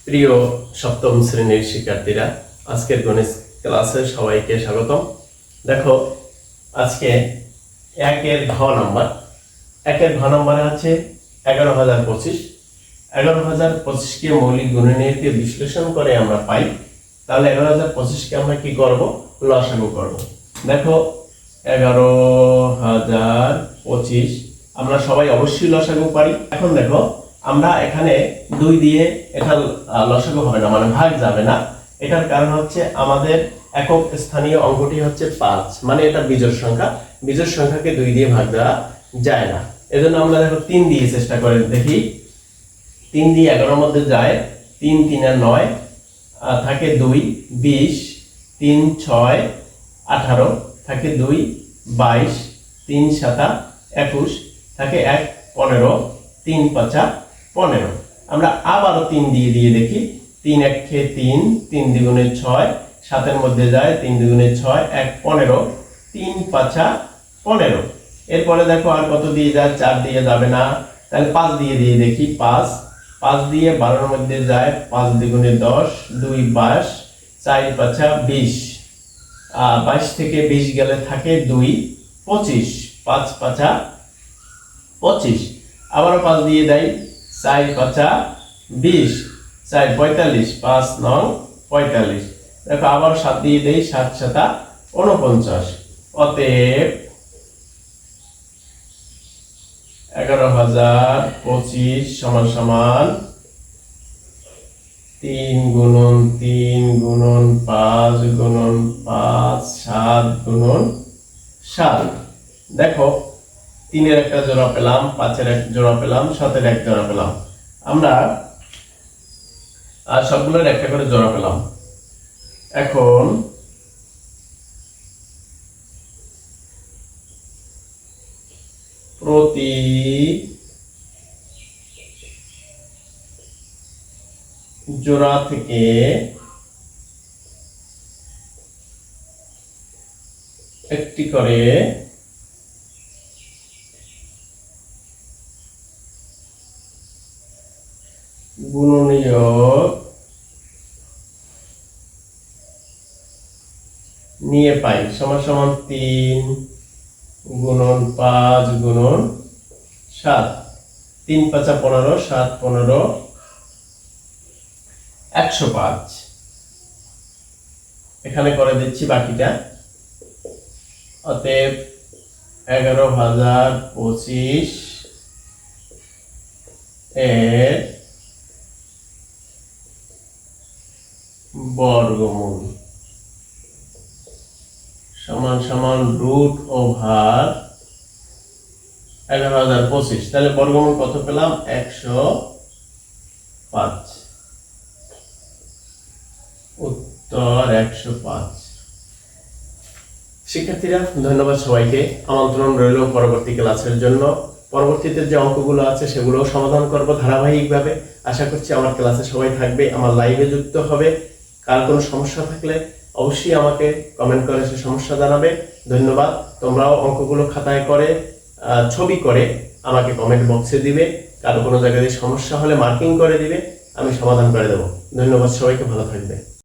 প্রিয় সপ্তম শ্রেণীর শিক্ষার্থীরা, আজকের গণিত ক্লাসে সবাইকে স্বাগতম। দেখো, আজকে একের ঘ নম্বরে আছে 11,025। 11,025কে মৌলিক গুণনীয়কে বিশ্লেষণ করে আমরা পাই। তাহলে 11,025কে আমরা কি করব? লসাগু করব। দেখো, 11,025 আমরা সবাই অবশ্যই লসাগু পারি। এখন দেখো, আমরা এখানে 2 দিয়ে এটা লসাগু হবে না, মানে ভাগ যাবে না। এটার কারণ হচ্ছে আমাদের একক স্থানীয় অঙ্কটি হচ্ছে 5, মানে এটা বিজোড় সংখ্যা। বিজোড় সংখ্যাকে 2 দিয়ে ভাগ দেওয়া যায় না। এজন্য আমরা দেখো 3 দিয়ে চেষ্টা করে দেখি। 3 দিয়ে 11 মধ্যে যায়, 3 3 আর 9 থাকে 2, 20, 3 6 18 থাকে 2, 22, 3 7 21 থাকে 1 15, 3 5 15। আমরা আবারও 3 দিয়ে দেখি। 3 1 3, 3 দ্বিগুণে 6, 7 এর মধ্যে যায়, 3 দ্বিগুণে 6, 1 15, 3 5 15। এরপরে দেখো আর কত দিয়ে যায়? 4 দিয়ে যাবে না, তাহলে 5 দিয়ে দেখি। 5 দিয়ে 12 এর মধ্যে যায়, 5 দ্বিগুণে 10, 2 22, 4 5 20। 22 থেকে 20 গেলে থাকে 2 25, 5 5 25। আবারও 5 দিয়ে দেয়, 4 5 20, 4 45, 5 9 45। দেখো আবার 7 দিয়ে দেই, 7 7 49। অতএব 11,025 সমান সমান 3 গুণন 3 গুণন 5 গুণন 5 7 গুণন 7। দেখো, 3 এর একটা জোড়া পেলাম, 5 এর এক জোড়া পেলাম, 7 এর এক জোড়া পেলাম। আমরা সবগুলোর একটা করে জোড়া পেলাম। এখন প্রতি জোড়া থেকে একটি করে গুণনীয়ক নিয়ে পাই। সমান সমান 3 গুণন 5 গুণন 7। 3 5 15, 7 15, 105। এখানে করে দিচ্ছি বাকিটা। অতএব 11,025 এর বর্গমূল সমান সমান √11,025। তাহলে বর্গমূল কত পেলাম? 105। উত্তর 105। শিক্ষার্থীরা, ধন্যবাদ সবাইকে। আমন্ত্রণ রইল পরবর্তী ক্লাসের জন্য। পরবর্তীতে যে অঙ্কগুলো আছে সেগুলো সমাধান করব ধারাবাহিকভাবে। আশা করছি আমার ক্লাসে সবাই থাকবে, আমার লাইভে যুক্ত হবে। কার কোনো সমস্যা থাকলে অবশ্যই আমাকে কমেন্ট করে সে সমস্যা জানাবে। ধন্যবাদ। তোমরাও অঙ্কগুলো খাতায় করে ছবি করে আমাকে কমেন্ট বক্সে দিবে। কারো কোনো জায়গায় সমস্যা হলে মার্কিং করে দিবে, আমি সমাধান করে দেব। ধন্যবাদ সবাইকে, ভালো থাকবে।